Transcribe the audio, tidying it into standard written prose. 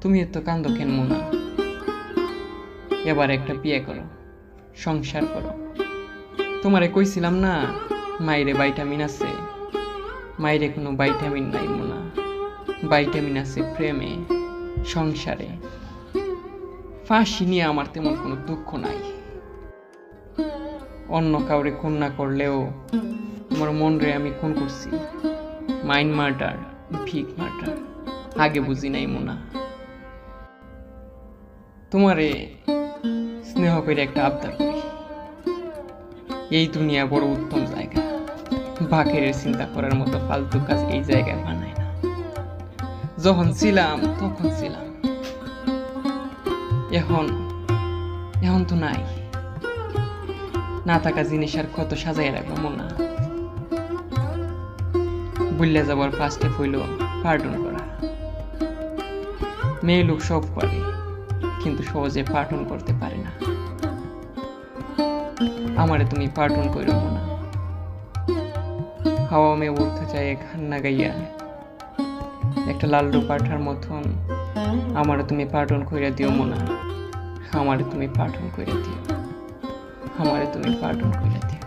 তুমি এত কান্দ কেন মোনা? এবার একটা বিয়ে করো, সংসার করো। তোমারে কইছিলাম না মাইরে ভাইটামিন আছে। মাইরে কোনো ভাইটামিন নাই মোনা, ভাইটামিন আছে প্রেমে, সংসারে। ফাঁসি নিয়ে আমার তেমন কোনো দুঃখ নাই। অন্য কাউরে খুন না করলেও তোমার মন রে আমি খুন করছি। মাইন্ড মার্ডার, ভিক মার্ডার আগে বুঝি নাই মোনা। তোমারে স্নেহ করে একটা আবদার করি। এই দুনিয়া বড় উত্তম জায়গা, বাঘের চিন্তা করার মতো ফালতু কাজ এই জায়গায় বানায় না। যখন ছিলাম তখন ছিলাম, এখন এখন তো নাই। না থাকা জিনিস আর কত সাজাই রাখবো মোনা। বুল্লে যাবার ফার্স্ট স্টেপ হইল পার্টন করা। মেয়ে লোক সব করে, কিন্তু সহজে পার্টন করতে পারে না। আমারে তুমি পার্টন কইরো মোনা। হাওয়া মেয়ে উঠতে চায় খান্না গাইয়া, একটা লাল্লু পাঠার মতন আমারে তুমি পার্টন কইরা দিও মোনা। আমারে তুমি পার্টন কইরা দিও, আমারে তুমি পার্টন কইরা দিও।